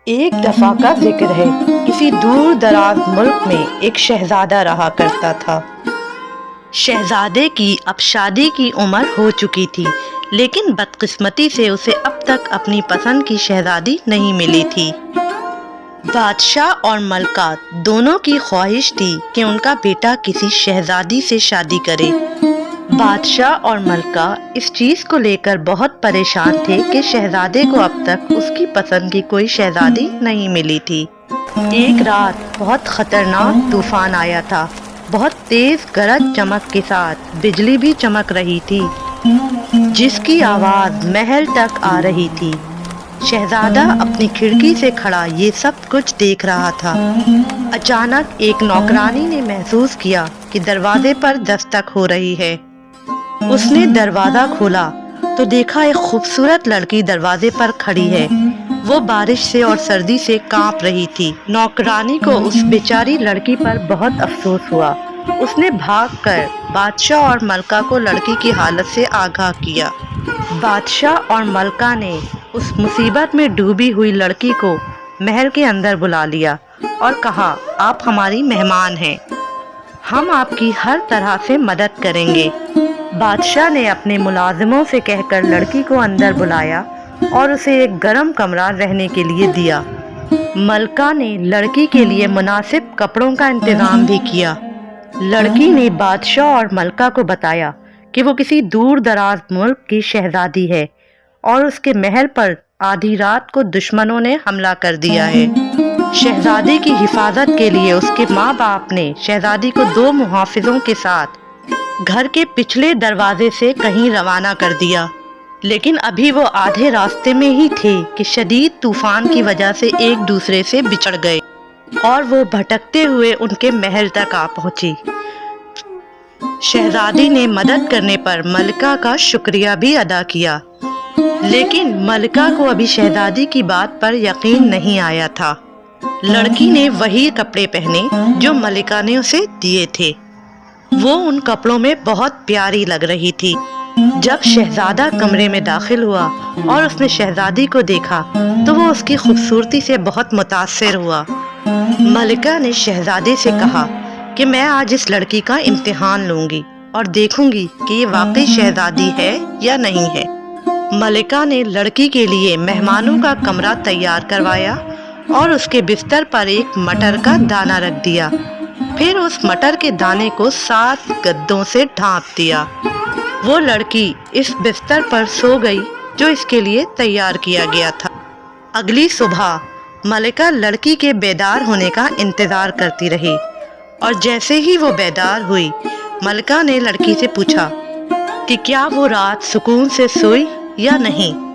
ایک دفعہ کا ذکر ہے، کسی دور دراز ملک میں ایک شہزادہ رہا کرتا تھا۔ شہزادے کی اب شادی کی عمر ہو چکی تھی، لیکن بدقسمتی سے اسے اب تک اپنی پسند کی شہزادی نہیں ملی تھی۔ بادشاہ اور ملکہ دونوں کی خواہش تھی کہ ان کا بیٹا کسی شہزادی سے شادی کرے۔ بادشاہ اور ملکہ اس چیز کو لے کر بہت پریشان تھے کہ شہزادے کو اب تک اس کی پسند کی کوئی شہزادی نہیں ملی تھی۔ ایک رات بہت خطرناک طوفان آیا تھا، بہت تیز گرج چمک کے ساتھ بجلی بھی چمک رہی تھی، جس کی آواز محل تک آ رہی تھی۔ شہزادہ اپنی کھڑکی سے کھڑا یہ سب کچھ دیکھ رہا تھا۔ اچانک ایک نوکرانی نے محسوس کیا کہ دروازے پر دستک ہو رہی ہے۔ اس نے دروازہ کھولا تو دیکھا ایک خوبصورت لڑکی دروازے پر کھڑی ہے۔ وہ بارش سے اور سردی سے کانپ رہی تھی۔ نوکرانی کو اس بیچاری لڑکی پر بہت افسوس ہوا۔ اس نے بھاگ کر بادشاہ اور ملکہ کو لڑکی کی حالت سے آگاہ کیا۔ بادشاہ اور ملکہ نے اس مصیبت میں ڈوبی ہوئی لڑکی کو محل کے اندر بلا لیا اور کہا، آپ ہماری مہمان ہیں، ہم آپ کی ہر طرح سے مدد کریں گے۔ بادشاہ نے اپنے ملازموں سے کہہ کر لڑکی کو اندر بلایا اور اسے ایک گرم کمرہ رہنے کے لیے دیا۔ ملکہ نے لڑکی کے لیے مناسب کپڑوں کا انتظام بھی کیا۔ لڑکی نے بادشاہ اور ملکہ کو بتایا کہ وہ کسی دور دراز ملک کی شہزادی ہے اور اس کے محل پر آدھی رات کو دشمنوں نے حملہ کر دیا ہے۔ شہزادی کی حفاظت کے لیے اس کے ماں باپ نے شہزادی کو 2 محافظوں کے ساتھ گھر کے پچھلے دروازے سے کہیں روانہ کر دیا، لیکن ابھی وہ آدھے راستے میں ہی تھے کہ شدید طوفان کی وجہ سے ایک دوسرے سے بچھڑ گئے اور وہ بھٹکتے ہوئے ان کے محل تک آ پہنچی۔ شہزادی نے مدد کرنے پر ملکہ کا شکریہ بھی ادا کیا، لیکن ملکہ کو ابھی شہزادی کی بات پر یقین نہیں آیا تھا۔ لڑکی نے وہی کپڑے پہنے جو ملکہ نے اسے دیے تھے۔ وہ ان کپڑوں میں بہت پیاری لگ رہی تھی۔ جب شہزادہ کمرے میں داخل ہوا اور اس نے شہزادی کو دیکھا تو وہ اس کی خوبصورتی سے بہت متاثر ہوا۔ ملکہ نے شہزادے سے کہا کہ میں آج اس لڑکی کا امتحان لوں گی اور دیکھوں گی کہ یہ واقعی شہزادی ہے یا نہیں ہے۔ ملکہ نے لڑکی کے لیے مہمانوں کا کمرہ تیار کروایا اور اس کے بستر پر ایک مٹر کا دانہ رکھ دیا، پھر اس مٹر کے دانے کو 7 گدوں سے ڈھانپ دیا۔ وہ لڑکی اس بستر پر سو گئی جو اس کے لیے تیار کیا گیا تھا۔ اگلی صبح ملکہ لڑکی کے بیدار ہونے کا انتظار کرتی رہی، اور جیسے ہی وہ بیدار ہوئی، ملکہ نے لڑکی سے پوچھا کہ کیا وہ رات سکون سے سوئی یا نہیں۔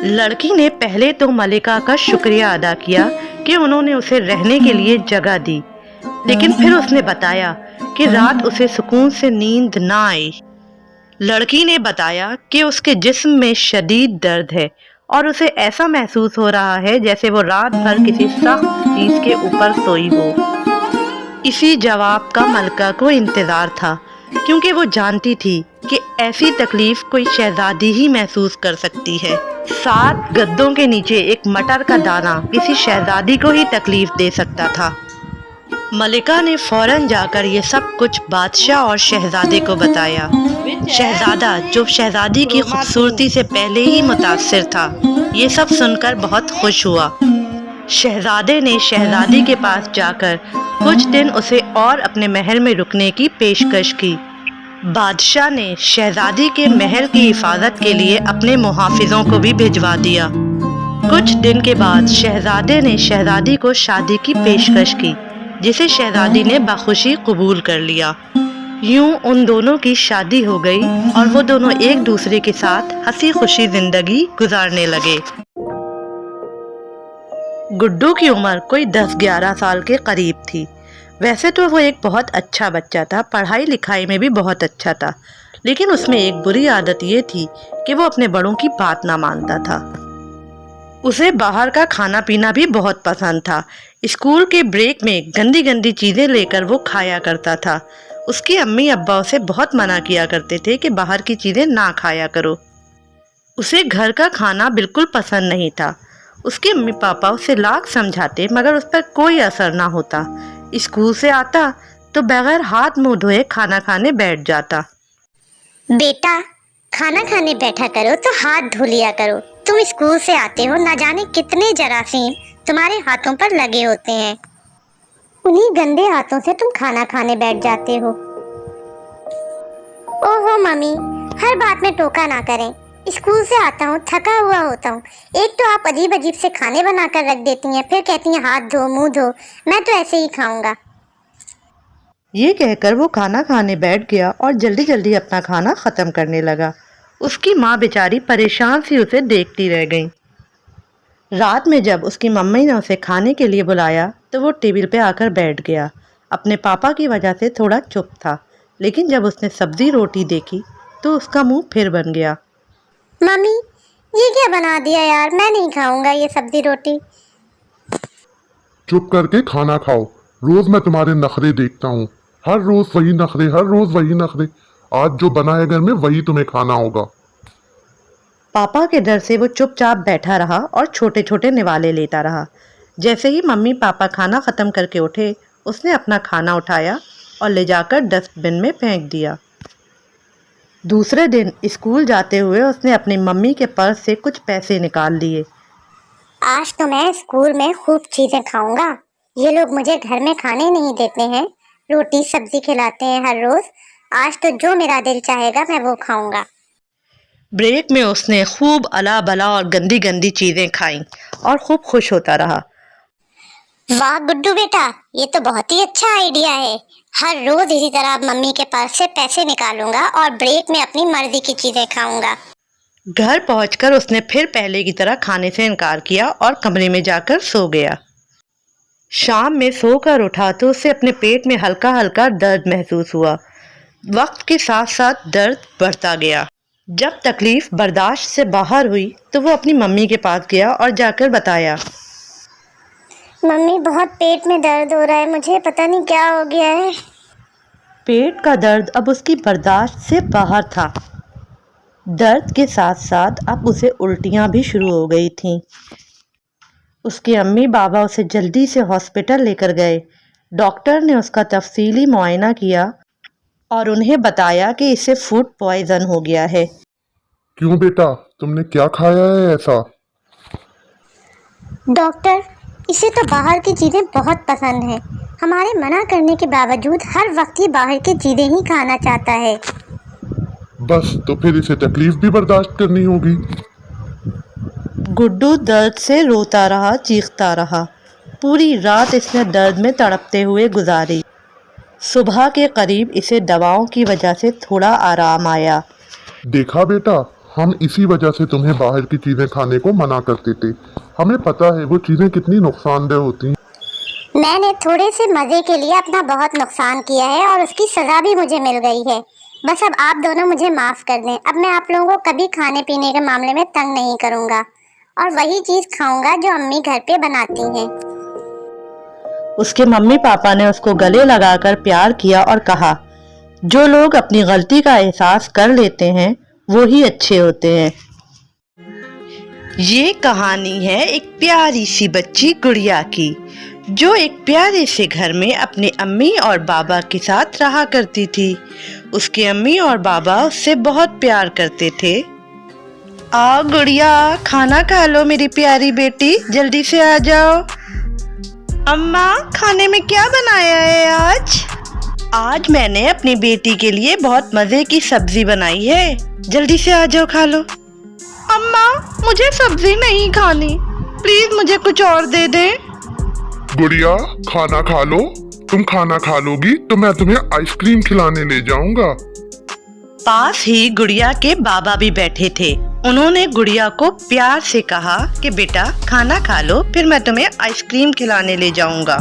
لڑکی نے پہلے تو ملکہ کا شکریہ ادا کیا کہ انہوں نے اسے رہنے کے لیے جگہ دی، لیکن پھر اس نے بتایا کہ رات اسے سکون سے نیند نہ آئی۔ لڑکی نے بتایا کہ اس کے جسم میں شدید درد ہے اور اسے ایسا محسوس ہو رہا ہے جیسے وہ رات بھر کسی سخت چیز کے اوپر سوئی ہو۔ اسی جواب کا ملکہ کو انتظار تھا، کیونکہ وہ جانتی تھی کہ ایسی تکلیف کوئی شہزادی ہی محسوس کر سکتی ہے۔ 7 گدوں کے نیچے ایک مٹر کا دانہ کسی شہزادی کو ہی تکلیف دے سکتا تھا۔ ملکہ نے فوراً جا کر یہ سب کچھ بادشاہ اور شہزادے کو بتایا۔ شہزادہ، جو شہزادی کی خوبصورتی سے پہلے ہی متاثر تھا، یہ سب سن کر بہت خوش ہوا۔ شہزادے نے شہزادی کے پاس جا کر کچھ دن اسے اور اپنے محل میں رکنے کی پیشکش کی۔ بادشاہ نے شہزادی کے محل کی حفاظت کے لیے اپنے محافظوں کو بھی بھجوا دیا۔ کچھ دن کے بعد شہزادے نے شہزادی کو شادی کی پیشکش کی، جسے شہزادی نے بخوشی قبول کر لیا۔ یوں ان دونوں کی شادی ہو گئی اور وہ دونوں ایک دوسرے کے ساتھ ہنسی خوشی زندگی گزارنے لگے۔ گڈو کی عمر کوئی 10-11 سال کے قریب تھی۔ ویسے تو وہ ایک بہت اچھا بچہ تھا، پڑھائی لکھائی میں بھی بہت اچھا تھا، لیکن اس میں ایک بری عادت یہ تھی کہ وہ اپنے بڑوں کی بات نہ مانتا تھا۔ اسے باہر کا کھانا پینا بھی بہت پسند تھا۔ اسکول کے بریک میں گندی گندی چیزیں لے کر وہ کھایا کرتا تھا۔ اس کی امی ابا اسے بہت منع کیا کرتے تھے کہ باہر کی چیزیں نہ کھایا کرو۔ اسے گھر کا کھانا بالکل پسند نہیں تھا۔ اس کے امی پاپا اسے لاکھ سمجھاتے مگر اس پر کوئی اثر نہ ہوتا۔ اسکول سے آتا تو بغیر ہاتھ منہ دھوئے کھانا کھانے بیٹھ جاتا۔ بیٹا کھانا کھانے بیٹھا کرو تو ہاتھ دھو لیا کرو، تم اسکول سے آتے ہو نہ جانے کتنے جراثیم تمہارے ہاتھوں پر لگے ہوتے ہیں، انہی گندے ہاتھوں سے تم کھانا کھانے بیٹھ جاتے ہو۔ اوہو ممی، ہر بات میں ٹوکا نہ کریں، اسکول سے آتا ہوں تھکا ہوا ہوتا ہوں، ایک تو آپ عجیب عجیب سے کھانے بنا کر رکھ دیتی ہیں، پھر کہتی ہیں ہاتھ دھو منہ دھو، میں تو ایسے ہی کھاؤں گا۔ یہ کہہ کر وہ کھانا کھانے بیٹھ گیا اور جلدی جلدی اپنا کھانا ختم کرنے لگا۔ اس کی ماں بیچاری پریشان سی اسے دیکھتی رہ گئی۔ رات میں جب اس کی ممی نے اسے کھانے کے لیے بلایا تو وہ ٹیبل پہ آ کر بیٹھ گیا۔ اپنے پاپا کی وجہ سے تھوڑا چپ تھا، لیکن جب اس نے سبزی روٹی دیکھی تو اس کا منہ پھر بن گیا۔ ممی یہ کیا بنا دیا یار، میں نہیں کھاؤں گا یہ سبزی روٹی۔ چپ کر کے کھانا کھاؤ، روز میں تمہارے نخرے دیکھتا ہوں، ہر روز وہی نخرے، ہر روز وہی نخرے، آج جو بنا ہے گھر میں وہی تمہیں کھانا ہوگا۔ پاپا کے ڈر سے وہ چپ چاپ بیٹھا رہا اور چھوٹے چھوٹے نوالے لیتا رہا۔ جیسے ہی ممی پاپا کھانا ختم کر کے اٹھے، اس نے اپنا کھانا اٹھایا اور لے جا کر ڈسٹ بن میں پھینک دیا۔ دوسرے دن اسکول جاتے ہوئے اس نے اپنی ممی کے پرس سے کچھ پیسے نکال لیے۔ آج تو میں اسکول میں خوب چیزیں کھاؤں گا، یہ لوگ مجھے گھر میں کھانے نہیں دیتے ہیں، روٹی سبزی کھلاتے ہیں ہر روز، آج تو جو میرا دل چاہے گا میں وہ کھاؤں گا۔ بریک میں اس نے خوب الا بلا اور گندی گندی چیزیں کھائیں اور خوب خوش ہوتا رہا۔ واہ گڈو بیٹا، یہ تو بہت ہی اچھا آئیڈیا ہے، ہر روز اسی طرح ممی کے پاس سے پیسے نکالوں گا اور بریک میں اپنی مرضی کی چیزیں کھاؤں گا۔ گھر پہنچ کر اس نے پھر پہلے کی طرح کھانے سے انکار کیا اور کمرے میں جا کر سو گیا۔ شام میں سو کر اٹھا تو اسے اپنے پیٹ میں ہلکا ہلکا درد محسوس ہوا۔ وقت کے ساتھ ساتھ درد بڑھتا گیا۔ جب تکلیف برداشت سے باہر ہوئی تو وہ اپنی ممی کے پاس گیا اور جا کر بتایا، ممی بہت پیٹ میں درد ہو رہا ہے، مجھے پتہ نہیں کیا ہو گیا ہے۔ پیٹ کا درد اب اس کی برداشت سے باہر تھا۔ درد کے ساتھ ساتھ اب اسے الٹیاں بھی شروع ہو گئی تھیں۔ اس کے امی بابا اسے جلدی سے ہاسپٹل لے کر گئے۔ ڈاکٹر نے اس کا تفصیلی معائنہ کیا اور انہیں بتایا کہ اسے فوڈ پوائزن ہو گیا ہے۔ کیوں بیٹا، تم نے کیا کھایا ہے ایسا؟ ڈاکٹر، اسے تو باہر کی چیزیں بہت پسند ہیں، ہمارے منع کرنے کے باوجود ہر وقت یہ باہر کی چیزیں ہی کھانا چاہتا ہے۔ بس تو پھر اسے تکلیف بھی برداشت کرنی ہوگی۔ گڈو درد سے روتا رہا، چیختا رہا۔ پوری رات اس نے درد میں تڑپتے ہوئے گزاری۔ صبح کے قریب اسے دواؤں کی وجہ سے تھوڑا آرام آیا۔ دیکھا بیٹا، ہم اسی وجہ سے تمہیں باہر کی چیزیں کھانے کو منع کرتے تھے، ہمیں پتہ ہے وہ چیزیں کتنی نقصان دہ ہوتی ہیں۔ میں نے تھوڑے سے مزے کے لیے اپنا بہت نقصان کیا ہے اور اس کی سزا بھی مجھے مل گئی ہے، بس اب آپ دونوں مجھے معاف کر دیں، اب میں آپ لوگوں کو کبھی کھانے پینے کے معاملے میں تنگ نہیں کروں گا اور وہی چیز کھاؤں گا جو امی گھر پہ بناتی ہیں۔ اس کے ممی پاپا نے اس کو گلے لگا کر پیار کیا اور کہا، جو لوگ اپنی غلطی کا احساس کر لیتے ہیں وہی اچھے ہوتے ہیں۔ یہ کہانی ہے ایک پیاری سی بچی گڑیا کی، جو ایک پیارے سے گھر میں اپنے امی اور بابا کے ساتھ رہا کرتی تھی۔ اس کے امی اور بابا اس سے بہت پیار کرتے تھے۔ آ گڑیا، کھانا کھا لو میری پیاری بیٹی، جلدی سے آ جاؤ۔ اماں، کھانے میں کیا بنایا ہے آج؟ آج میں نے اپنی بیٹی کے لیے بہت مزے کی سبزی بنائی ہے، جلدی سے آ جاؤ کھا لو۔ اماں، مجھے سبزی نہیں کھانی، پلیز مجھے کچھ اور دے دیں۔ گڑیا، کھانا کھا لو، تم کھانا کھا لو گی تو میں تمہیں آئس کریم کھلانے لے جاؤں گا۔ پاس ہی گڑیا کے بابا بھی بیٹھے تھے۔ انہوں نے گڑیا کو پیار سے کہا کہ بیٹا کھانا کھا لو، پھر میں تمہیں آئس کریم کھلانے لے جاؤں گا۔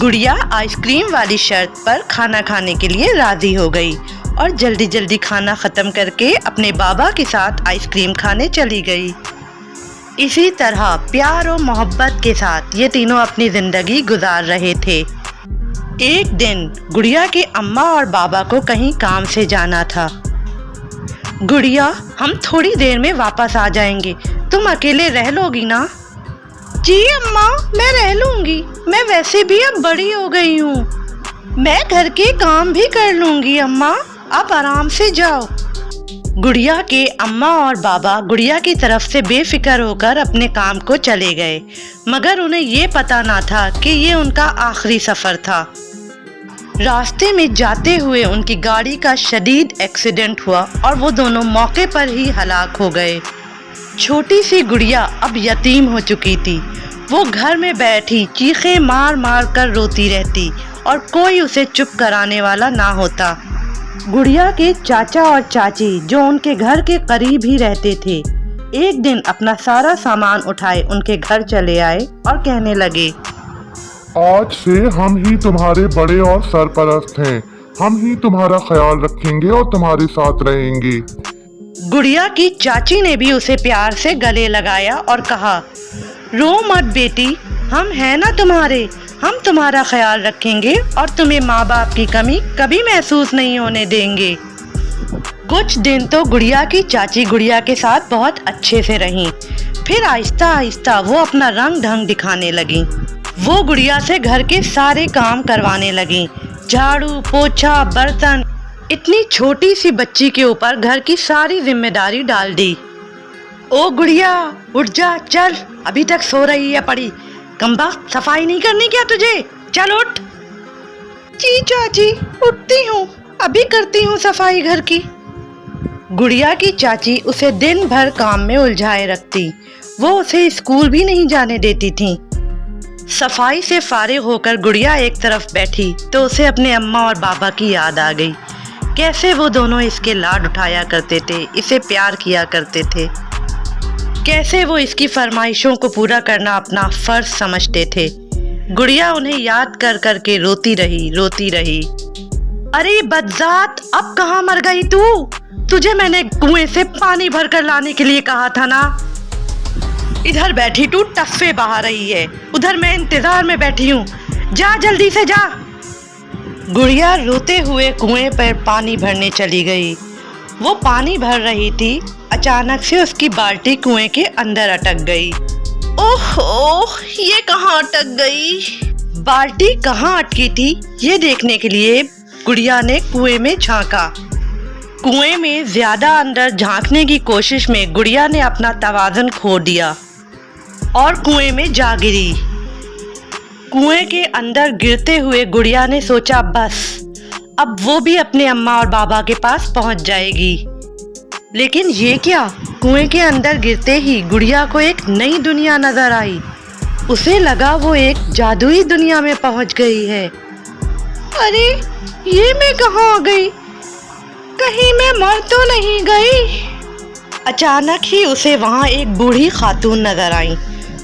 گڑیا آئس کریم والی شرط پر کھانا کھانے کے لیے راضی ہو گئی اور جلدی جلدی کھانا ختم کر کے اپنے بابا کے ساتھ آئس کریم کھانے چلی گئی۔ اسی طرح پیار و محبت کے ساتھ یہ تینوں اپنی زندگی گزار رہے تھے۔ ایک دن گڑیا کے اماں اور بابا کو کہیں کام سے جانا تھا۔ गुड़िया, हम थोड़ी देर में वापस आ जाएंगे, तुम अकेले रह लोगी ना? जी अम्मा, मैं रह लूंगी, मैं वैसे भी अब बड़ी हो गई हूँ, मैं घर के काम भी कर लूंगी अम्मा, आप आराम से जाओ। गुड़िया के अम्मा और बाबा गुड़िया की तरफ से बेफिक्र होकर अपने काम को चले गए, मगर उन्हें ये पता ना था कि ये उनका आखिरी सफर था। रास्ते में जाते हुए उनकी गाड़ी का शदीद एक्सीडेंट हुआ और वो दोनों मौके पर ही हलाक हो गए। छोटी सी गुड़िया अब यतीम हो चुकी थी। वो घर में बैठी चीखें मार मार कर रोती रहती और कोई उसे चुप कराने वाला ना होता। गुड़िया के चाचा और चाची, जो उनके घर के करीब ही रहते थे, एक दिन अपना सारा सामान उठाए उनके घर चले आए और कहने लगे, आज से हम ही तुम्हारे बड़े और सरपरस्त हैं, हम ही तुम्हारा ख्याल रखेंगे और तुम्हारे साथ रहेंगे। गुड़िया की चाची ने भी उसे प्यार से गले लगाया और कहा, रो मत बेटी, हम हैं ना तुम्हारे, हम तुम्हारा ख्याल रखेंगे और तुम्हें माँ बाप की कमी कभी महसूस नहीं होने देंगे। कुछ दिन तो गुड़िया की चाची गुड़िया के साथ बहुत अच्छे से रहीं, फिर आहिस्ता आहिस्ता वो अपना रंग ढंग दिखाने लगी। वो गुड़िया से घर के सारे काम करवाने लगी, झाड़ू पोछा बर्तन। इतनी छोटी सी बच्ची के ऊपर घर की सारी जिम्मेदारी डाल दी। ओ गुड़िया, उठ जा, चल, अभी तक सो रही है पड़ी, कमबख्त, सफाई नहीं करनी क्या तुझे? चल उठ। जी चाची, उठती हूँ, अभी करती हूँ सफाई घर की। गुड़िया की चाची उसे दिन भर काम में उलझाए रखती, वो उसे स्कूल भी नहीं जाने देती थी। सफाई से फारिग होकर गुड़िया एक तरफ बैठी तो उसे अपने अम्मा और बाबा की याद आ गई। कैसे वो दोनों इसके लाड उठाया करते थे, इसे प्यार किया करते थे, कैसे वो इसकी फरमाइशों को पूरा करना अपना फर्ज समझते थे। गुड़िया उन्हें याद कर कर के रोती रही। अरे बदजात, अब कहाँ मर गई तू? तुझे मैंने कुएं से पानी भर कर लाने के लिए कहा था ना। इधर बैठी तू टफ्फे बहा रही है, उधर मैं इंतजार में बैठी हूँ, जा जल्दी से जा। गुड़िया रोते हुए कुएं पर पानी भरने चली गई। वो पानी भर रही थी, अचानक से उसकी बाल्टी कुएं के अंदर अटक गई। ओह, ये कहाँ अटक गई? बाल्टी कहाँ अटकी थी ये देखने के लिए गुड़िया ने कुएं में झांका। कुएं में ज्यादा अंदर झांकने की कोशिश में गुड़िया ने अपना तवाज़ुन खो दिया और कुएं में जा गिरी। कुएं के अंदर गिरते हुए गुड़िया ने सोचा, बस अब वो भी अपने अम्मा और बाबा के पास पहुंच जाएगी। लेकिन ये क्या, कुएं के अंदर गिरते ही गुड़िया को एक नई दुनिया नजर आई। उसे लगा वो एक जादुई दुनिया में पहुंच गई है। अरे ये मैं कहाँ आ गई? कहीं मैं मर तो नहीं गई? अचानक ही उसे वहाँ एक बूढ़ी खातून नजर आई।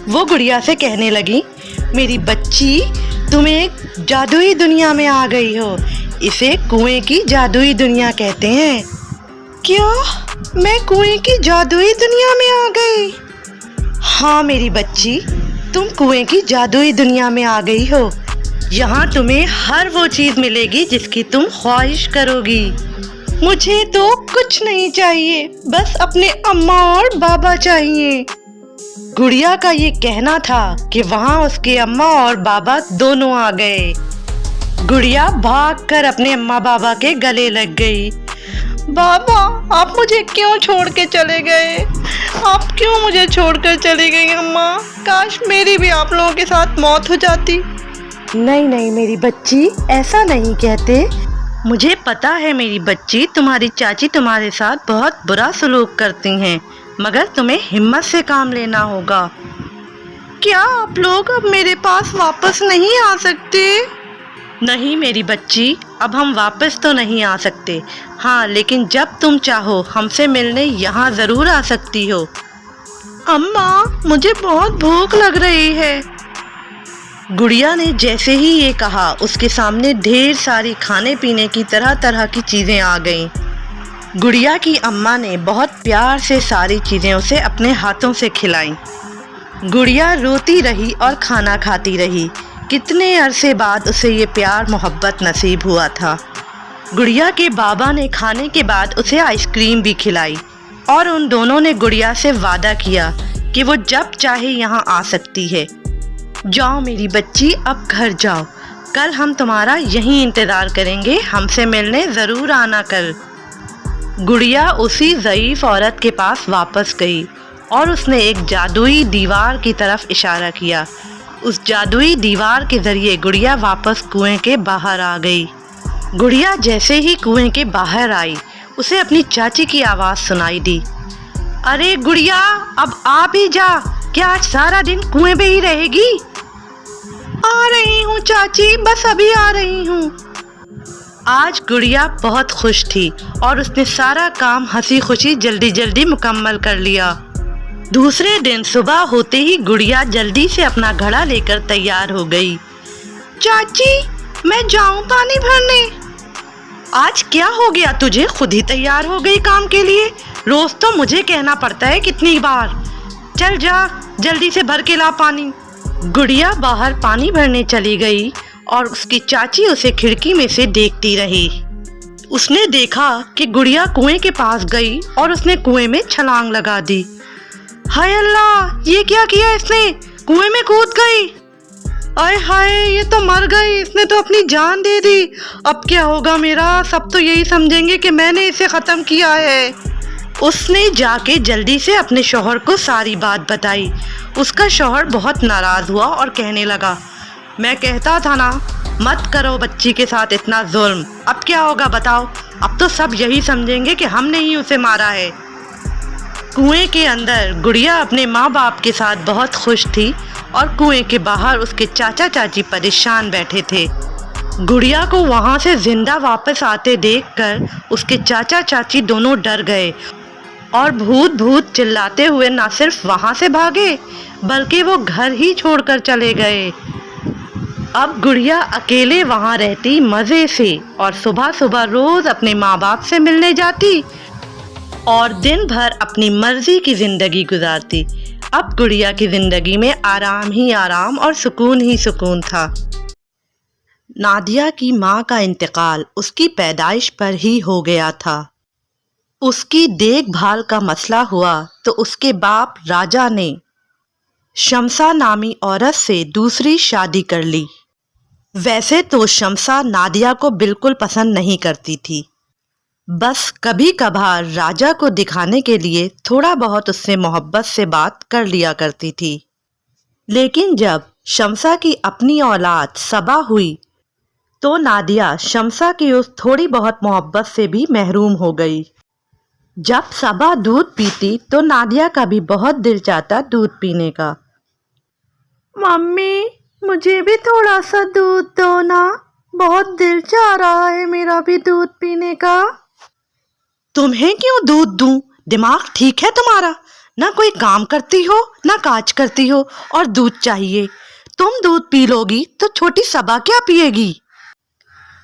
वो गुड़िया से कहने लगी, मेरी बच्ची, तुम एक जादुई दुनिया में आ गई हो, इसे कुएं की जादुई दुनिया कहते हैं। क्या मैं कुएं की जादुई दुनिया में आ गई? हाँ मेरी बच्ची, तुम कुएं की जादुई दुनिया में आ गई हो। यहाँ तुम्हें हर वो चीज मिलेगी जिसकी तुम ख्वाहिश करोगी। मुझे तो कुछ नहीं चाहिए, बस अपने अम्मा और बाबा चाहिए। गुड़िया का ये कहना था कि वहाँ उसके अम्मा और बाबा दोनों आ गए। गुड़िया भागकर अपने अम्मा बाबा के गले लग गई। बाबा, आप मुझे क्यों छोड़ के चले गए? आप क्यों मुझे छोड़कर चली गई अम्मा? काश मेरी भी आप लोगों के साथ मौत हो जाती। नहीं मेरी बच्ची, ऐसा नहीं कहते। मुझे पता है मेरी बच्ची, तुम्हारी चाची तुम्हारे साथ बहुत बुरा सलूक करती हैं, मगर तुम्हें हिम्मत से काम लेना होगा। क्या आप लोग अब मेरे पास वापस नहीं आ सकते? नहीं मेरी बच्ची, अब हम वापस तो नहीं आ सकते। हाँ, लेकिन जब तुम चाहो हमसे मिलने यहाँ ज़रूर आ सकती हो। अम्मा, मुझे बहुत भूख लग रही है। गुड़िया ने जैसे ही ये कहा, उसके सामने ढेर सारी खाने पीने की तरह तरह की चीज़ें आ गईं। गुड़िया की अम्मा ने बहुत प्यार से सारी चीज़ें उसे अपने हाथों से खिलाईं। गुड़िया रोती रही और खाना खाती रही। कितने अरसे बाद उसे ये प्यार मोहब्बत नसीब हुआ था। गुड़िया के बाबा ने खाने के बाद उसे आइसक्रीम भी खिलाई और उन दोनों ने गुड़िया से वादा किया कि वो जब चाहे यहाँ आ सकती है। जाओ मेरी बच्ची, अब घर जाओ, कल हम तुम्हारा यहीं इंतज़ार करेंगे, हमसे मिलने ज़रूर आना कल। गुड़िया उसी ज़ईफ़ औरत के पास वापस गई और उसने एक जादुई दीवार की तरफ इशारा किया। उस जादुई दीवार के ज़रिए गुड़िया वापस कुएं के बाहर आ गई। गुड़िया जैसे ही कुएं के बाहर आई, उसे अपनी चाची की आवाज़ सुनाई दी। अरे गुड़िया, अब आ भी जा, क्या आज सारा दिन कुएं में ही रहेगी? आ रही हूँ चाची, बस अभी आ रही हूँ। आज गुड़िया बहुत खुश थी और उसने सारा काम हंसी खुशी जल्दी जल्दी मुकम्मल कर लिया। दूसरे दिन सुबह होते ही गुड़िया जल्दी से अपना घड़ा लेकर तैयार हो गई। चाची, मैं जाऊं पानी भरने? आज क्या हो गया तुझे, खुद ही तैयार हो गई काम के लिए? रोज तो मुझे कहना पड़ता है कितनी बार। चल जा, जल्दी से भर के ला पानी। गुड़िया बाहर पानी भरने चली गई और उसकी चाची उसे खिड़की में से देखती रही। उसने देखा कि गुड़िया कुएं के पास गई और उसने कुएं में छलांग लगा दी। हाय अल्लाह, ये क्या किया इसने, कुएं में कूद गई। आय हाय, ये तो मर गई, इसने तो अपनी जान दे दी। अब क्या होगा मेरा, सब तो यही समझेंगे कि मैंने इसे ख़त्म किया है। उसने जाके जल्दी से अपने शौहर को सारी बात बताई। उसका शौहर बहुत नाराज़ हुआ और कहने लगा, मैं कहता था ना, मत करो बच्ची के साथ इतना जुल्म। अब क्या होगा बताओ, अब तो सब यही समझेंगे कि हमने ही उसे मारा है। कुएं के अंदर गुड़िया अपने माँ बाप के साथ बहुत खुश थी और कुएं के बाहर उसके चाचा चाची परेशान बैठे थे। गुड़िया को वहाँ से जिंदा वापस आते देखकर उसके चाचा चाची दोनों डर गए और भूत भूत चिल्लाते हुए न सिर्फ वहाँ से भागे, बल्कि वो घर ही छोड़कर चले गए। अब गुड़िया अकेले वहाँ रहती मज़े से और सुबह सुबह रोज़ अपने माँ बाप से मिलने जाती और दिन भर अपनी मर्जी की ज़िंदगी गुजारती। अब गुड़िया की ज़िंदगी में आराम ही आराम और सुकून ही सुकून था। नादिया की माँ का इंतकाल उसकी पैदाइश पर ही हो गया था। उसकी देखभाल का मसला हुआ तो उसके बाप राजा ने शमसा नामी औरत से दूसरी शादी कर ली। वैसे तो शमसा नादिया को बिल्कुल पसंद नहीं करती थी, बस कभी कभार राजा को दिखाने के लिए थोड़ा बहुत उससे मोहब्बत से बात कर लिया करती थी। लेकिन जब शमसा की अपनी औलाद सबा हुई तो नादिया शमसा की उस थोड़ी बहुत मोहब्बत से भी महरूम हो गई। जब सबा दूध पीती तो नादिया का भी बहुत दिल चाहता दूध पीने का। मम्मी, मुझे भी थोड़ा सा दूध दो ना, बहुत दिल चाह रहा है मेरा भी दूध पीने का। तुम्हें क्यों दूध दूं? दिमाग ठीक है तुम्हारा? ना कोई काम करती हो ना काज करती हो और दूध चाहिए। तुम दूध पी लोगी तो छोटी सबा क्या पिएगी?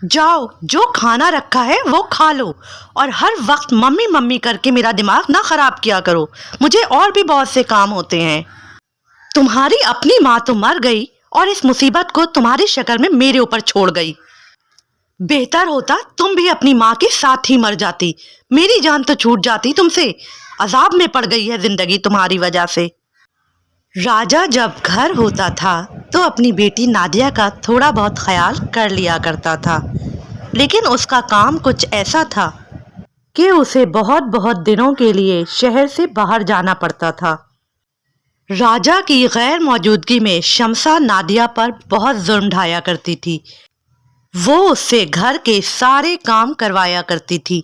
जाओ, जो खाना रखा है वो खा लो और हर वक्त मम्मी मम्मी करके मेरा दिमाग ना खराब किया करो। मुझे और भी बहुत से काम होते हैं। तुम्हारी अपनी माँ तो मर गई और इस मुसीबत को तुम्हारी शक्ल में मेरे ऊपर छोड़ गई। बेहतर होता तुम भी अपनी माँ के साथ ही मर जाती, मेरी जान तो छूट जाती तुमसे। अजाब में पड़ गई है जिंदगी तुम्हारी वजह से। राजा जब घर होता था तो अपनी बेटी नादिया का थोड़ा बहुत ख्याल कर लिया करता था, लेकिन उसका काम कुछ ऐसा था कि उसे बहुत बहुत दिनों के लिए शहर से बाहर जाना पड़ता था। राजा की गैर मौजूदगी में शमसा नादिया पर बहुत जुल्म ढाया करती थी। वो उससे घर के सारे काम करवाया करती थी।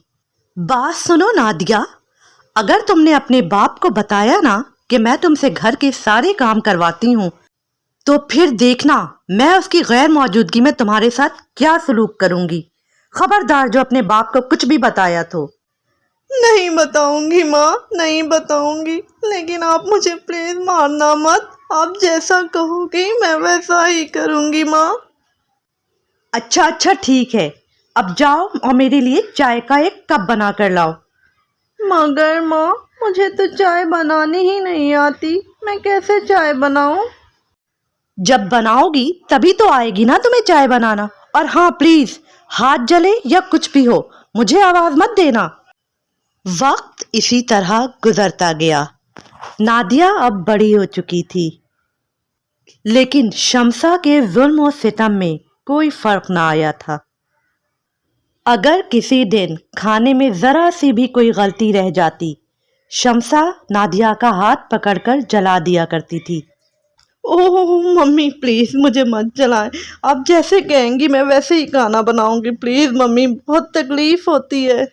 बात सुनो नादिया, अगर तुमने अपने बाप को बताया ना कि मैं तुमसे घर के सारे काम करवाती हूँ, तो फिर देखना मैं उसकी गैर मौजूदगी में तुम्हारे साथ क्या सलूक करूँगी। खबरदार जो अपने बाप को कुछ भी बताया तो। नहीं बताऊंगी माँ, नहीं बताऊंगी, लेकिन आप मुझे प्लीज मारना मत। आप जैसा कहोगी मैं वैसा ही करूंगी माँ। अच्छा ठीक है, अब जाओ और मेरे लिए चाय का एक कप बना कर लाओ। मगर माँ, मुझे तो चाय बनानी ही नहीं आती, मैं कैसे चाय बनाऊं? जब बनाओगी तभी तो आएगी ना तुम्हें चाय बनाना। और हाँ प्लीज, हाथ जले या कुछ भी हो, मुझे आवाज मत देना। वक्त इसी तरह गुजरता गया। नादिया अब बड़ी हो चुकी थी, लेकिन शम्सा के जुल्म और सितम में कोई फर्क ना आया था। अगर किसी दिन खाने में जरा सी भी कोई गलती रह जाती, शम्सा नादिया का हाथ पकड़कर जला दिया करती थी। ओह मम्मी प्लीज मुझे मत जलाएं, आप जैसे कहेंगी मैं वैसे ही खाना बनाऊंगी, प्लीज मम्मी, बहुत तकलीफ होती है।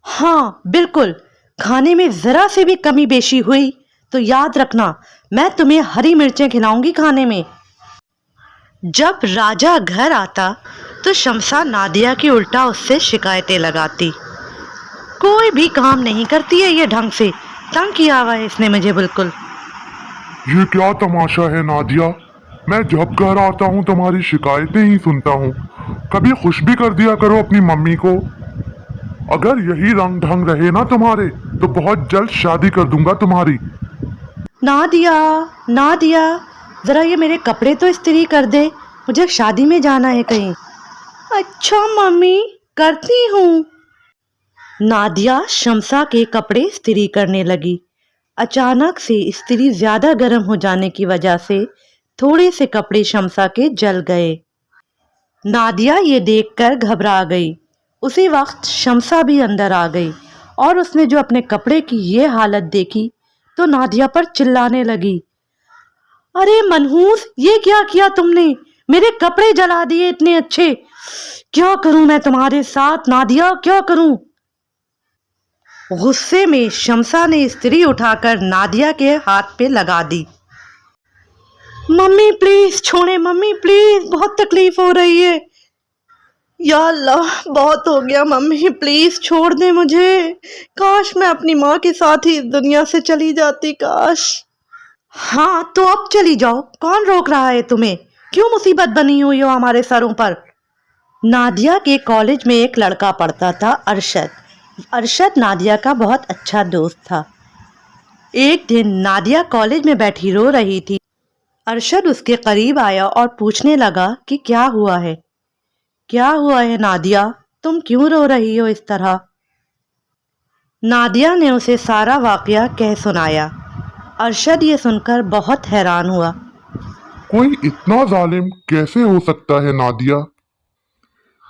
हाँ बिल्कुल, खाने में जरा सी भी कमी बेशी हुई तो याद रखना, मैं तुम्हें हरी मिर्चें खिलाऊंगी खाने में। जब राजा घर आता तो शम्सा नादिया की उल्टा उससे शिकायतें लगाती। कोई भी काम नहीं करती है ये ढंग से, तंग किया हुआ है इसने मुझे बिल्कुल। ये क्या तमाशा है नादिया, मैं जब घर आता हूँ तुम्हारी शिकायतें ही सुनता हूँ। कभी खुश भी कर दिया करो अपनी मम्मी को। अगर यही रंग ढंग रहे ना तुम्हारे तो बहुत जल्द शादी कर दूंगा तुम्हारी। नादिया, नादिया, जरा ये मेरे कपड़े तो इस्त्री कर दे, मुझे शादी में जाना है कहीं। अच्छा मम्मी, करती हूँ। नादिया शम्सा के कपड़े इस्त्री करने लगी। अचानक से इस्त्री ज्यादा गर्म हो जाने की वजह से थोड़े से कपड़े शम्सा के जल गए। नादिया ये देखकर घबरा गई। उसी वक्त शम्सा भी अंदर आ गई और उसने जो अपने कपड़े की ये हालत देखी तो नादिया पर चिल्लाने लगी। अरे मनहूस, ये क्या किया तुमने, मेरे कपड़े जला दिए इतने अच्छे। क्या करूं मैं तुम्हारे साथ नादिया, क्या करूं। गुस्से में शम्सा ने इस्त्री उठाकर नादिया के हाथ पे लगा दी। मम्मी प्लीज छोड़े, मम्मी प्लीज, बहुत तकलीफ हो रही है। या अल्लाह, बहुत हो गया मम्मी, प्लीज छोड़ दे मुझे। काश मैं अपनी माँ के साथ ही इस दुनिया से चली जाती, काश। हाँ तो अब चली जाओ, कौन रोक रहा है तुम्हें, क्यों मुसीबत बनी हुई हो हमारे सरों पर। नादिया के कॉलेज में एक लड़का पढ़ता था, अरशद। अरशद नादिया का बहुत अच्छा दोस्त था। एक दिन नादिया कॉलेज में बैठी रो रही थी। अरशद उसके करीब आया और पूछने लगा कि क्या हुआ है, क्या हुआ है नादिया, तुम क्यों रो रही हो इस तरह। नादिया ने उसे सारा वाकया कह सुनाया। अरशद ये सुनकर बहुत हैरान हुआ। कोई इतना जालिम कैसे हो सकता है नादिया?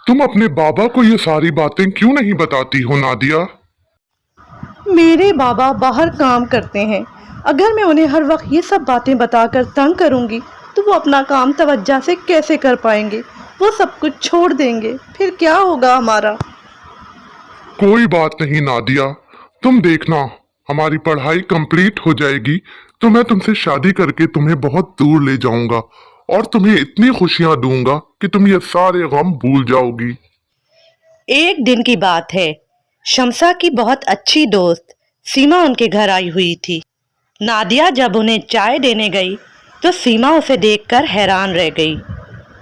तुम अपने बाबा को ये सारी बातें क्यों नहीं बताती हो नादिया? मेरे बाबा बाहर काम करते हैं, अगर मैं उन्हें हर वक्त ये सब बातें बताकर तंग करूंगी तो वो अपना काम तवज्जो से कैसे कर पाएंगे, वो सब कुछ छोड़ देंगे, फिर क्या होगा हमारा। कोई बात नहीं नादिया, तुम देखना, हमारी पढ़ाई कंप्लीट हो जाएगी तो मैं तुमसे शादी करके तुम्हें बहुत दूर ले जाऊंगा और तुम्हें इतनी खुशियां दूंगा कि तुम ये सारे गम भूल जाओगी। एक दिन की बात है, शम्सा की बहुत अच्छी दोस्त सीमा उनके घर आई हुई थी। नादिया जब उन्हें चाय देने गई तो सीमा उसे देखकर हैरान रह गई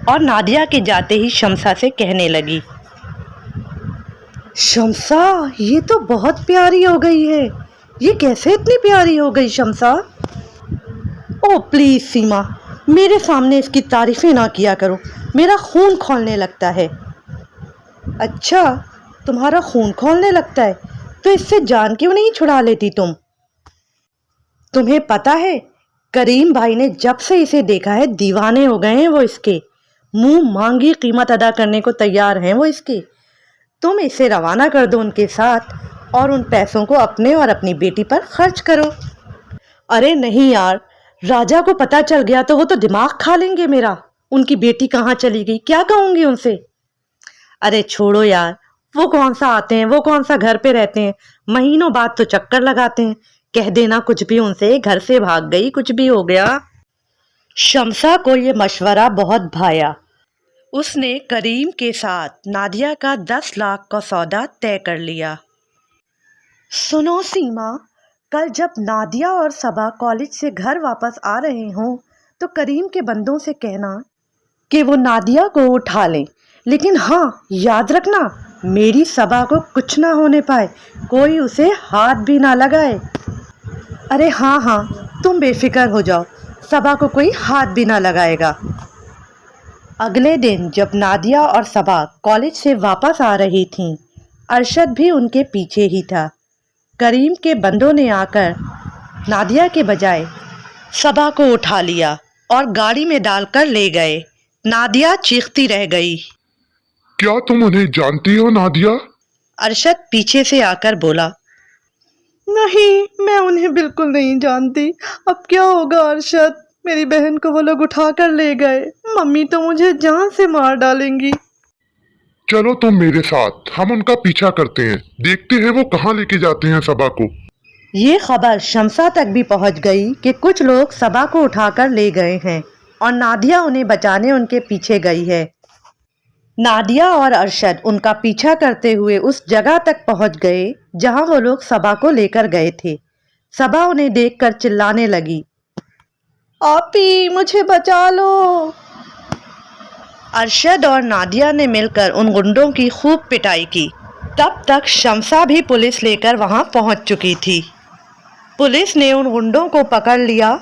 और नादिया के जाते ही शम्सा से कहने लगी, शम्सा ये तो बहुत प्यारी हो गई है, ये कैसे इतनी प्यारी हो गई शम्सा। ओ प्लीज सीमा, मेरे सामने इसकी तारीफें ना किया करो, मेरा खून खौलने लगता है। अच्छा, तुम्हारा खून खौलने लगता है तो इससे जान क्यों नहीं छुड़ा लेती तुम। तुम्हें पता है, करीम भाई ने जब से इसे देखा है दीवाने हो गए हैं वो इसके, मुंह मांगी कीमत अदा करने को तैयार हैं वो इसके। तुम इसे रवाना कर दो उनके साथ और उन पैसों को अपने और अपनी बेटी पर खर्च करो। अरे नहीं यार, राजा को पता चल गया तो वो तो दिमाग खा लेंगे मेरा। उनकी बेटी कहाँ चली गई, क्या कहूँगी उनसे। अरे छोड़ो यार, वो कौन सा आते हैं, वो कौन सा घर पे रहते हैं, महीनों बाद तो चक्कर लगाते हैं। कह देना कुछ भी उनसे, घर से भाग गई, कुछ भी हो गया। शम्सा को ये मशवरा बहुत भाया। उसने करीम के साथ नादिया का 10 लाख का सौदा तय कर लिया। सुनो सीमा, कल जब नादिया और सबा कॉलेज से घर वापस आ रहे हों तो करीम के बंदों से कहना कि वो नादिया को उठा लें, लेकिन हाँ याद रखना, मेरी सबा को कुछ ना होने पाए, कोई उसे हाथ भी ना लगाए। अरे हाँ हाँ, तुम बेफिक्र हो जाओ, सबा को कोई हाथ भी ना लगाएगा। अगले दिन जब नादिया और सबा कॉलेज से वापस आ रही थीं, अरशद भी उनके पीछे ही था। करीम के बंदों ने आकर नादिया के बजाय सबा को उठा लिया और गाड़ी में डालकर ले गए। नादिया चीखती रह गई। क्या तुम उन्हें जानती हो नादिया? अरशद पीछे से आकर बोला। नहीं, मैं उन्हें बिल्कुल नहीं जानती। अब क्या होगा अरशद? मेरी बहन को वो लोग उठा कर ले गए। मम्मी तो मुझे जान से मार डालेंगी। चलो तुम मेरे साथ, हम उनका पीछा करते हैं, देखते हैं वो कहाँ लेके जाते हैं सबा को। ये खबर शमसा तक भी पहुंच गई कि कुछ लोग सबा को उठाकर ले गए हैं और नादिया उन्हें बचाने उनके पीछे गई है। नादिया और अरशद उनका पीछा करते हुए उस जगह तक पहुंच गए जहां वो लोग सबा को लेकर गए थे। सबा उन्हें देखकर चिल्लाने लगी। आपी, मुझे बचा लो। अरशद और नादिया ने मिलकर उन गुंडों की खूब पिटाई की। तब तक शमसा भी पुलिस लेकर वहां पहुंच चुकी थी। पुलिस ने उन गुंडों को पकड़ लिया।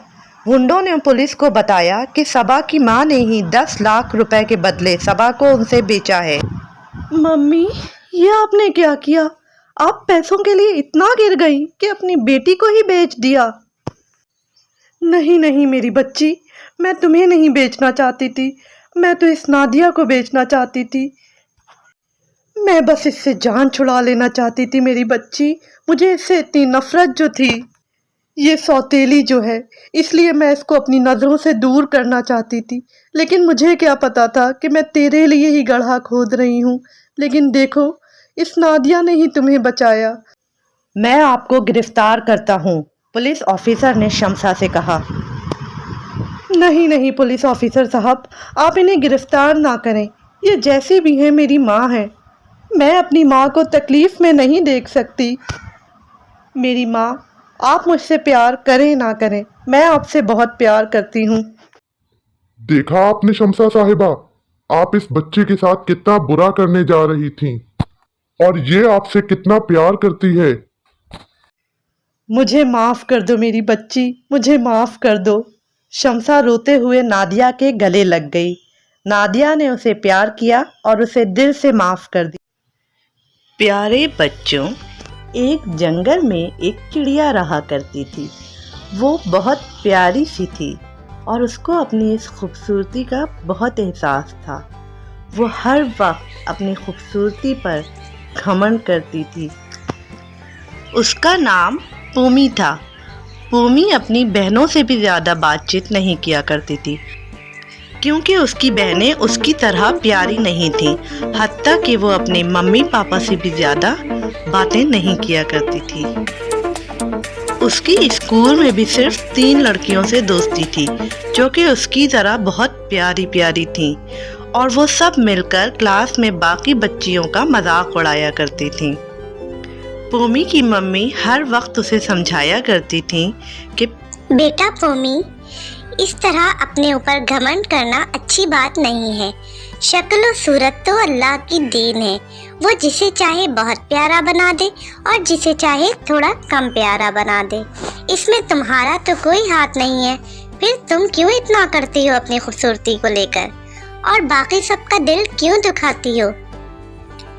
गुंडों ने पुलिस को बताया कि सबा की मां ने ही 10 लाख रुपए के बदले सबा को उनसे बेचा है। मम्मी, ये आपने क्या किया? आप पैसों के लिए इतना गिर गई कि अपनी बेटी को ही बेच दिया। नहीं नहीं मेरी बच्ची, मैं तुम्हें नहीं बेचना चाहती थी। मैं तो इस नादिया को बेचना चाहती थी। मैं बस इससे जान छुड़ा लेना चाहती थी मेरी बच्ची। मुझे इससे इतनी नफरत जो थी, ये सौतेली जो है, इसलिए मैं इसको अपनी नज़रों से दूर करना चाहती थी। लेकिन मुझे क्या पता था कि मैं तेरे लिए ही गड्ढा खोद रही हूँ। लेकिन देखो, इस नादिया ने ही तुम्हें बचाया। मैं आपको गिरफ्तार करता हूँ, पुलिस ऑफिसर ने शमसा से कहा। नहीं नहीं पुलिस ऑफिसर साहब, आप इन्हें गिरफ्तार ना करें। ये जैसी भी है मेरी माँ है। मैं अपनी माँ को तकलीफ़ में नहीं देख सकती। मेरी माँ, आप मुझसे प्यार करें ना करें, मैं आपसे बहुत प्यार करती हूँ। देखा आपने शमसा साहिबा, आप इस बच्चे के साथ कितना बुरा करने जा रही थीं, और ये आपसे कितना प्यार करती है। मुझे माफ़ कर दो मेरी बच्ची, मुझे माफ़ कर दो। शमसा रोते हुए नादिया के गले लग गई। नादिया ने उसे प्यार किया और उसे दिल से माफ़ कर दिया। प्यारे बच्चों, एक जंगल में एक चिड़िया रहा करती थी। वो बहुत प्यारी सी थी और उसको अपनी इस खूबसूरती का बहुत एहसास था। वो हर वक्त अपनी खूबसूरती पर घमंड करती थी। उसका नाम पूमी था। पूमी अपनी बहनों से भी ज़्यादा बातचीत नहीं किया करती थी, क्योंकि उसकी बहनें उसकी तरह प्यारी नहीं थीं। हत्ता कि वो अपने मम्मी पापा से भी ज़्यादा बातें नहीं किया करती थी। उसकी स्कूल में भी सिर्फ 3 लड़कियों से दोस्ती थी जो कि उसकी तरह बहुत प्यारी प्यारी थीं, और वो सब मिलकर क्लास में बाकी बच्चियों का मजाक उड़ाया करती थीं। पूमी की मम्मी हर वक्त उसे समझाया करती थी कि बेटा पूमी, इस तरह अपने ऊपर घमंड करना अच्छी बात नहीं है। शक्ल और सूरत तो अल्लाह की देन है। वो जिसे चाहे बहुत प्यारा बना दे और जिसे चाहे थोड़ा कम प्यारा बना दे। इसमें तुम्हारा तो कोई हाथ नहीं है। फिर तुम क्यों इतना करती हो अपनी खूबसूरती को लेकर, और बाकी सबका दिल क्यों दुखाती हो?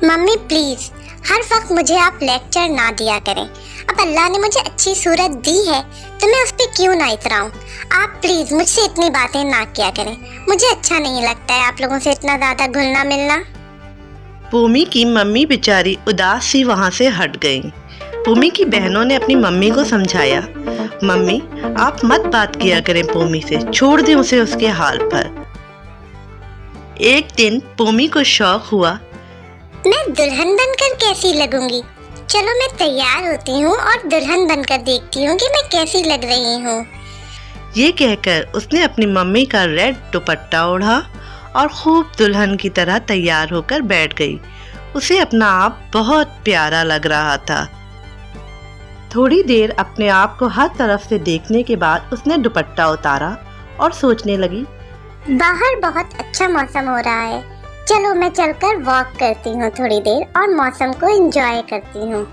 मम्मी प्लीज, हर वक्त मुझे आप लेक्चर ना दिया करें। अब अल्लाह ने मुझे अच्छी सूरत दी है तो मैं उस पर क्यों ना इतराऊं। आप प्लीज मुझसे इतनी बातें ना किया करें। मुझे अच्छा नहीं लगता है आप लोगों से इतना ज्यादा घुलना मिलना। पूमी की मम्मी बेचारी उदास सी वहाँ से हट गई। पूमी की बहनों ने अपनी मम्मी को समझाया, मम्मी आप मत बात किया करें पूमी से, छोड़ दें उसे उसके हाल पर। एक दिन पूमी को शौक हुआ, मैं दुल्हन बनकर कैसी लगूंगी। चलो मैं तैयार होती हूँ और दुल्हन बनकर देखती हूँ कि मैं कैसी लग रही हूँ। ये कहकर उसने अपनी मम्मी का रेड दुपट्टा ओढ़ा और खूब दुल्हन की तरह तैयार होकर बैठ गई। उसे अपना आप बहुत प्यारा लग रहा था। थोड़ी देर अपने आप को हर तरफ से देखने के बाद उसने दुपट्टा उतारा और सोचने लगी, बाहर बहुत अच्छा मौसम हो रहा है। चलो मैं चलकर वॉक करती हूँ थोड़ी देर और मौसम को एंजॉय करती हूँ।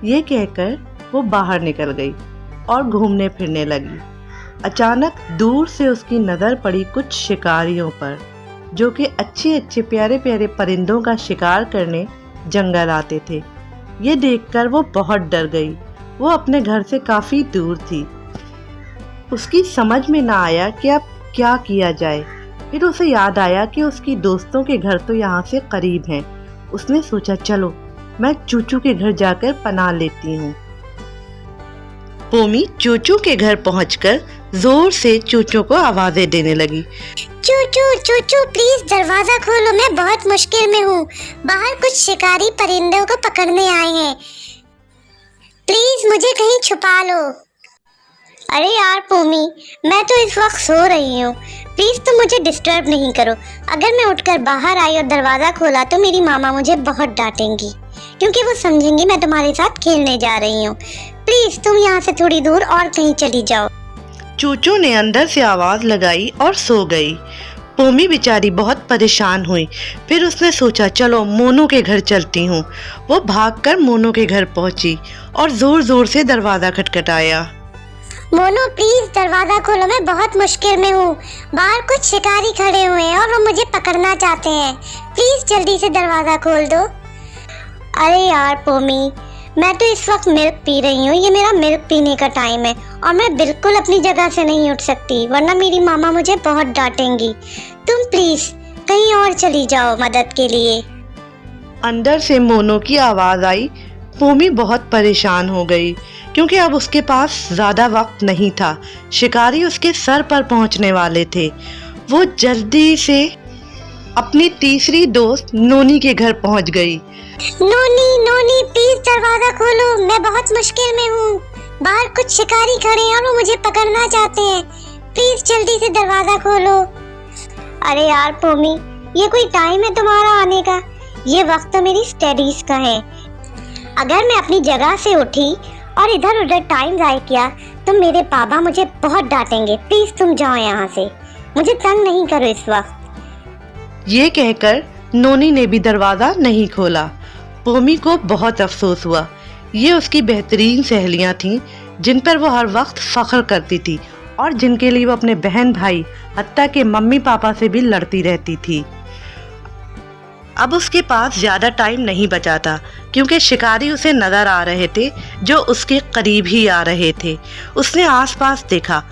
ये कहकर वो बाहर निकल गई और घूमने फिरने लगी। अचानक दूर से उसकी नज़र पड़ी कुछ शिकारियों पर। जो कि अच्छे अच्छे प्यारे प्यारे परिंदों का शिकार करने जंगल आते थे। ये देखकर वो बहुत डर गई। वो अपने घर से काफ़ी दूर थी। उसकी समझ में ना आया कि अब क्या किया जाए। फिर उसे याद आया कि उसकी दोस्तों के घर तो यहाँ से करीब हैं। उसने सोचा चलो मैं चूचू के घर जाकर पनाह लेती हूँ। पोमी चूचू के घर पहुंचकर जोर से चूचू को आवाजें देने लगी। चूचू चूचू प्लीज दरवाजा खोलो, मैं बहुत मुश्किल में हूँ। बाहर कुछ शिकारी परिंदों को पकड़ने आए हैं, प्लीज मुझे कहीं छुपा लो। अरे यार पोमी, मैं तो इस वक्त सो रही हूँ, प्लीज तुम मुझे डिस्टर्ब नहीं करो। अगर मैं उठकर बाहर आई और दरवाजा खोला तो मेरी मामा मुझे बहुत डांटेंगी, क्योंकि वो समझेंगी मैं तुम्हारे साथ खेलने जा रही हूँ। प्लीज तुम यहाँ से थोड़ी दूर और कहीं चली जाओ। चूचू ने अंदर से आवाज लगाई और सो गई। पोमी बेचारी बहुत परेशान हुई। फिर उसने सोचा चलो मोनू के घर चलती हूँ। वो भागकर मोनू के घर पहुंची और जोर जोर से दरवाजा खटखटाया। मोनू प्लीज दरवाजा खोलो, मैं बहुत मुश्किल में हूँ। बाहर कुछ शिकारी खड़े हुए हैं और वो मुझे पकड़ना चाहते हैं, प्लीज जल्दी से दरवाजा खोल दो। अरे यार पोमी, मैं तो इस वक्त मिल्क पी रही हूँ, ये मेरा मिल्क पीने का टाइम है और मैं बिल्कुल अपनी जगह से नहीं उठ सकती, वरना मेरी मामा मुझे बहुत डांटेंगी। तुम प्लीज कहीं और चली जाओ मदद के लिए। अंदर से मोनू की आवाज आई। पोमी बहुत परेशान हो गई क्योंकि अब उसके पास ज्यादा वक्त नहीं था। शिकारी उसके सर पर पहुंचने वाले थे। वो जल्दी से अपनी तीसरी दोस्त नोनी के घर पहुंच गई। नोनी नोनी प्लीज दरवाजा खोलो, मैं बहुत मुश्किल में हूँ। बाहर कुछ शिकारी खड़े हैं और वो मुझे पकड़ना चाहते हैं, प्लीज जल्दी से दरवाजा खोलो। अरे यार पोमी, ये कोई टाइम है तुम्हारा आने का? ये वक्त तो मेरी स्टडीज का है। अगर मैं अपनी जगह से उठी और इधर उधर टाइम ज़ाया किया तो मेरे पापा मुझे बहुत डांटेंगे। प्लीज तुम जाओ यहाँ से, मुझे तंग नहीं करो इस वक्त। ये कहकर नोनी ने भी दरवाजा नहीं खोला। पोमी को बहुत अफसोस हुआ। ये उसकी बेहतरीन सहेलियां थीं जिन पर वो हर वक्त फख्र करती थी और जिनके लिए वो अपने बहन भाई हत्ता के मम्मी पापा से भी लड़ती रहती थी। अब उसके पास ज़्यादा टाइम नहीं बचा था क्योंकि शिकारी उसे नज़र आ रहे थे जो उसके करीब ही आ रहे थे। उसने आसपास देखा,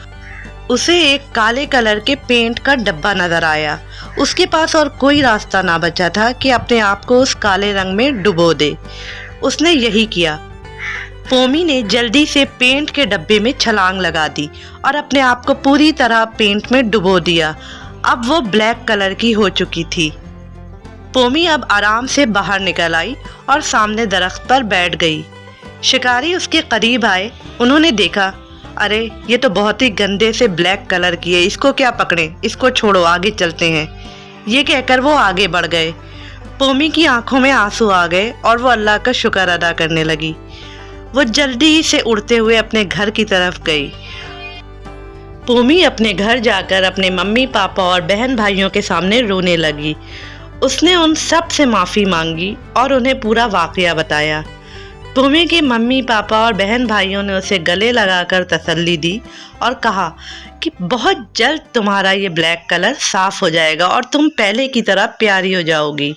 उसे एक काले कलर के पेंट का डब्बा नजर आया। उसके पास और कोई रास्ता ना बचा था कि अपने आप को उस काले रंग में डुबो दे। उसने यही किया। पोमी ने जल्दी से पेंट के डब्बे में छलांग लगा दी और अपने आप को पूरी तरह पेंट में डुबो दिया। अब वो ब्लैक कलर की हो चुकी थी। पोमी अब आराम से बाहर निकल आई और सामने दरख्त पर बैठ गई। शिकारी उसके करीब आए। उन्होंने देखा, अरे ये तो बहुत ही गंदे से ब्लैक कलर की है, इसको क्या पकड़ें, इसको छोड़ो, आगे चलते हैं। ये कहकर वो आगे बढ़ गए। पोमी की आंखों में आंसू आ गए और वो अल्लाह का शुक्र अदा करने लगी। वो जल्दी से उड़ते हुए अपने घर की तरफ गई। पोमी अपने घर जाकर अपने मम्मी पापा और बहन भाइयों के सामने रोने लगी। उसने उन सब से माफ़ी मांगी और उन्हें पूरा वाक़या बताया। पोमी के मम्मी पापा और बहन भाइयों ने उसे गले लगाकर तसल्ली दी और कहा कि बहुत जल्द तुम्हारा ये ब्लैक कलर साफ हो जाएगा और तुम पहले की तरह प्यारी हो जाओगी।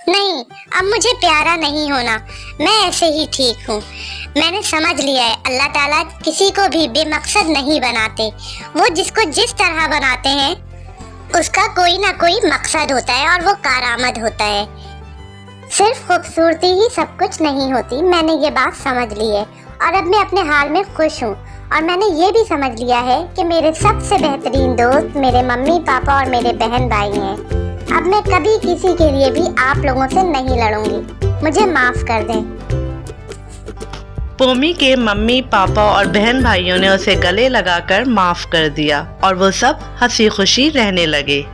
नहीं, अब मुझे प्यारा नहीं होना, मैं ऐसे ही ठीक हूँ। मैंने समझ लिया है, अल्लाह ताला किसी को भी बेमकसद नहीं बनाते। वो जिसको जिस तरह बनाते हैं उसका कोई ना कोई मकसद होता है और वो कारआमद होता है। सिर्फ खूबसूरती ही सब कुछ नहीं होती। मैंने ये बात समझ ली है और अब मैं अपने हाल में खुश हूँ। और मैंने ये भी समझ लिया है कि मेरे सबसे बेहतरीन दोस्त मेरे मम्मी पापा और मेरे बहन भाई हैं। अब मैं कभी किसी के लिए भी आप लोगों से नहीं लड़ूंगी, मुझे माफ़ कर दें। पोमी के मम्मी पापा और बहन भाइयों ने उसे गले लगाकर माफ़ कर दिया और वो सब हंसी खुशी रहने लगे।